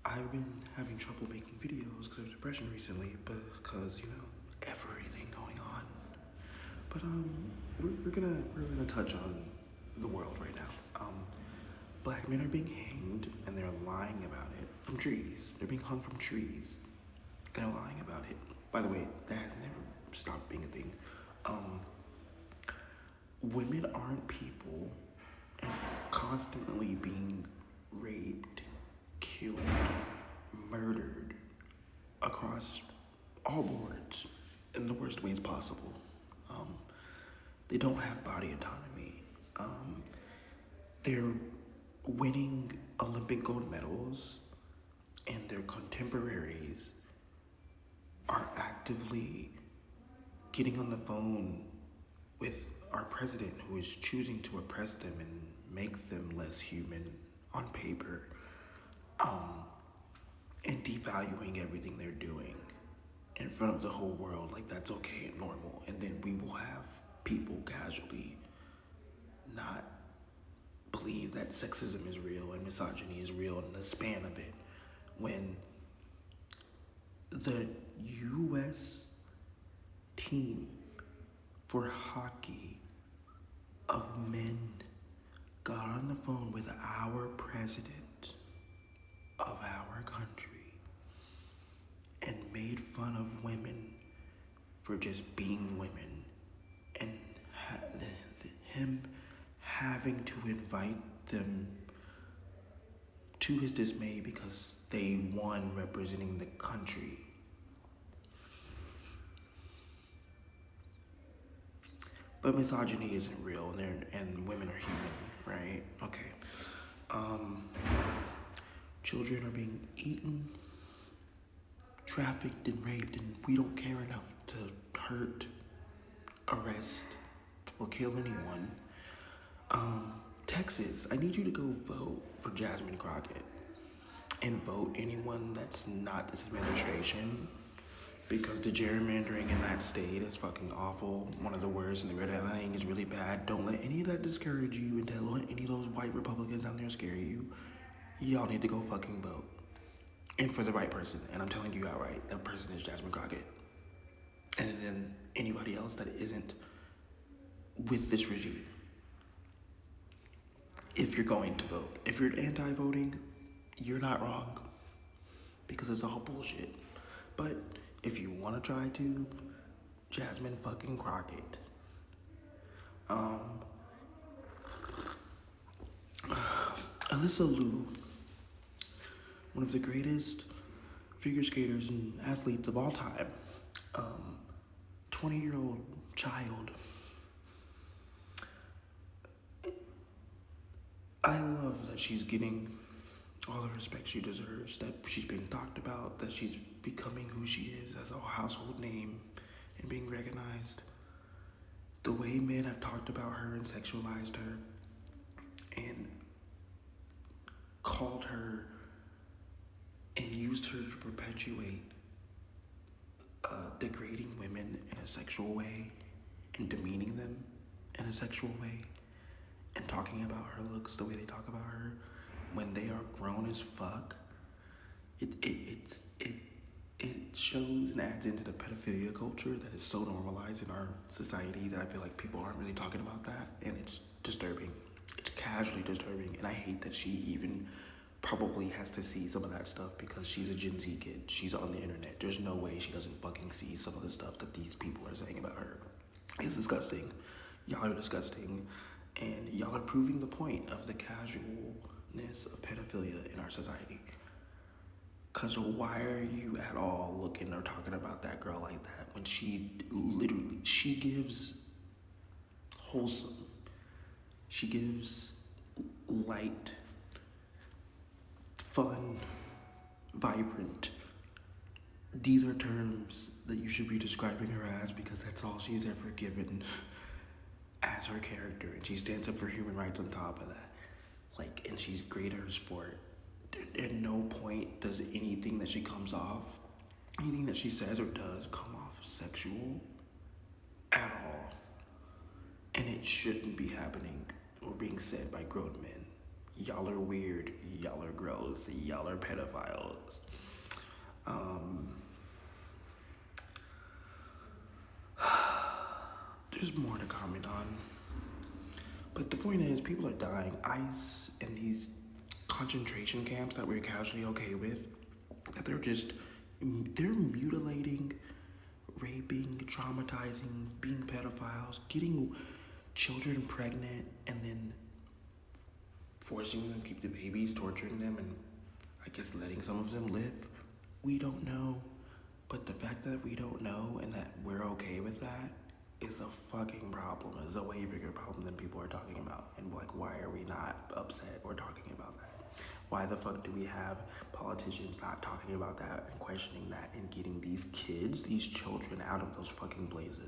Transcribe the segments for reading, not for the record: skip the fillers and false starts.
I've been having trouble making videos because of depression recently, because everything going on. But we're gonna touch on the world right now. Black men are being hanged and they're lying about it from trees. They're being hung from trees and they're lying about it. By the way, that has never stopped being a thing. Women aren't people and constantly being raped, killed, murdered across all boards in the worst ways possible. They don't have body autonomy. They're winning Olympic gold medals, and their contemporaries are actively getting on the phone with our president, who is choosing to oppress them and make them less human on paper, and devaluing everything they're doing in front of the whole world like that's okay and normal. And then we will have people casually not believe that sexism is real and misogyny is real in the span of it, when the U.S. team for hockey of men got on the phone with our president of our country and made fun of women for just being women, and him having to invite them to his dismay because they won representing the country. But misogyny isn't real, and women are human, right? Okay. Children are being eaten, trafficked, and raped, and we don't care enough to hurt, arrest, or kill anyone. Texas, I need you to go vote for Jasmine Crockett and vote anyone that's not this administration, because the gerrymandering in that state is fucking awful. One of the worst, and the redlining is really bad. Don't let any of that discourage you, and don't let any of those white Republicans out there scare you. Y'all need to go fucking vote. And for the right person. And I'm telling you outright, that person is Jasmine Crockett. And then anybody else that isn't with this regime. If you're going to vote. If you're anti-voting, you're not wrong, because it's all bullshit. But if you want to try to, Jasmine fucking Crockett. Alysa Liu, one of the greatest figure skaters and athletes of all time, 20-year-old child. I love that she's getting all the respect she deserves, that she's being talked about, that she's becoming who she is as a household name and being recognized. The way men have talked about her and sexualized her and called her and used her to perpetuate degrading women in a sexual way and demeaning them in a sexual way, and talking about her looks the way they talk about her when they are grown as fuck, it shows and adds into the pedophilia culture that is so normalized in our society that I feel like people aren't really talking about that, and it's disturbing. It's casually disturbing, and I hate that she even probably has to see some of that stuff because she's a Gen Z kid. She's on the internet. There's no way she doesn't fucking see some of the stuff that these people are saying about her. It's disgusting. Y'all are disgusting. And y'all are proving the point of the casualness of pedophilia in our society. Because why are you at all looking or talking about that girl like that when she gives wholesome, she gives light, fun, vibrant. These are terms that you should be describing her as, because that's all she's ever given as her character, and she stands up for human rights on top of that. And she's great at her sport. At no point does anything that she says or does come off sexual at all. And it shouldn't be happening or being said by grown men. Y'all are weird. Y'all are gross. Y'all are pedophiles. There's more to comment on. But the point is, people are dying. ICE and these concentration camps that we're casually okay with, that they're mutilating, raping, traumatizing, being pedophiles, getting children pregnant, and then forcing them to keep the babies, torturing them, and I guess letting some of them live. We don't know. But the fact that we don't know and that we're okay with that is a fucking problem. It's a way bigger problem than people are talking about. And like, why are we not upset or talking about that? Why the fuck do we have politicians not talking about that and questioning that and getting these kids, these children out of those fucking blazes?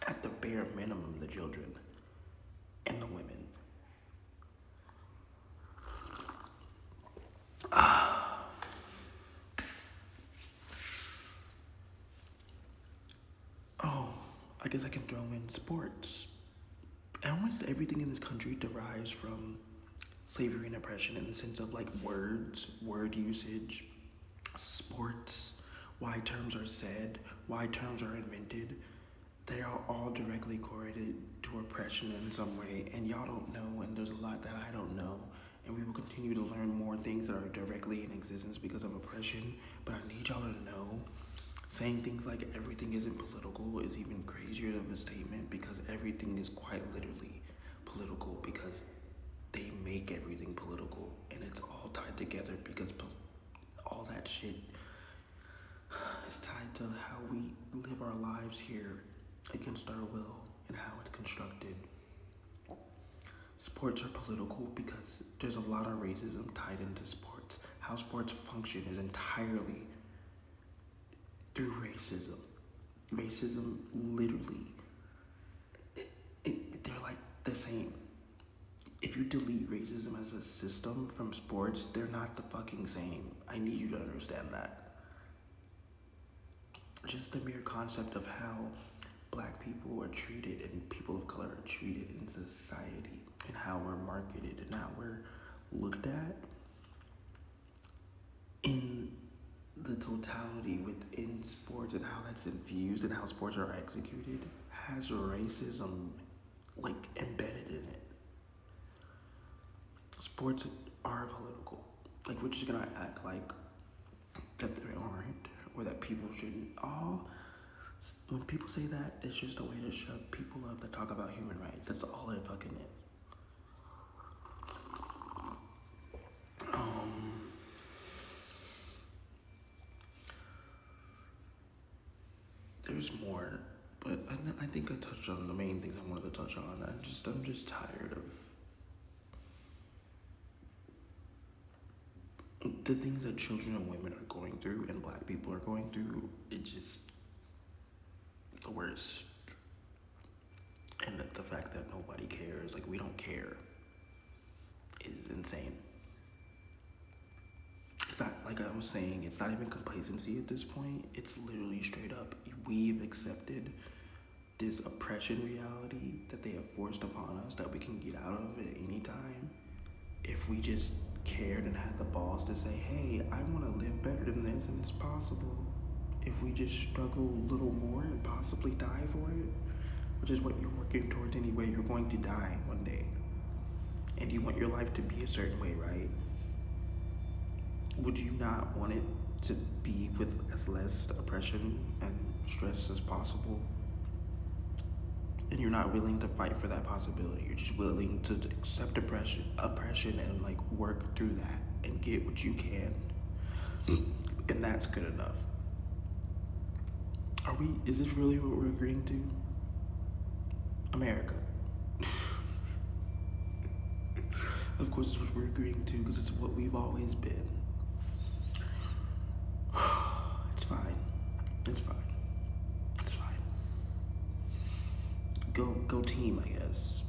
At the bare minimum, the children and the women. Oh, I guess I can throw in sports. Almost everything in this country derives from slavery and oppression in the sense of like words, word usage, sports, why terms are said, why terms are invented. They are all directly correlated to oppression in some way, and y'all don't know, and there's a lot that I don't know, and we will continue to learn more things that are directly in existence because of oppression, but I need y'all to know, saying things like everything isn't political is even crazier of a statement because everything is quite literally political because they make everything political and it's all tied together because all that shit is tied to how we live our lives here against our will and how it's constructed. Sports are political because there's a lot of racism tied into sports. How sports function is entirely through racism. Racism literally, they're like the same. If you delete racism as a system from sports, they're not the fucking same. I need you to understand that. Just the mere concept of how black people are treated and people of color are treated in society and how we're marketed and how we're looked at in the totality within sports and how that's infused and how sports are executed has racism like embedded in it. Sports are political. Like, we're just gonna act like that they aren't, or that people shouldn't. When people say that, it's just a way to shut people up that talk about human rights. That's all it fucking is. There's more, but I think I touched on the main things I wanted to touch on. I'm just tired of the things that children and women are going through and black people are going through. It's just the worst. And that the fact that nobody cares, like we don't care, is insane. It's not, like I was saying, it's not even complacency at this point. It's literally straight up, we've accepted this oppression reality that they have forced upon us that we can get out of at any time. If we just cared and had the balls to say, hey, I want to live better than this and it's possible. If we just struggle a little more and possibly die for it, which is what you're working towards anyway, you're going to die one day. And you want your life to be a certain way, right? Would you not want it to be with as less oppression and stress as possible? And you're not willing to fight for that possibility. You're just willing to accept oppression and like work through that and get what you can. And that's good enough. Is this really what we're agreeing to? America. Of course it's what we're agreeing to because it's what we've always been. It's fine. It's fine. It's fine. Go team, I guess.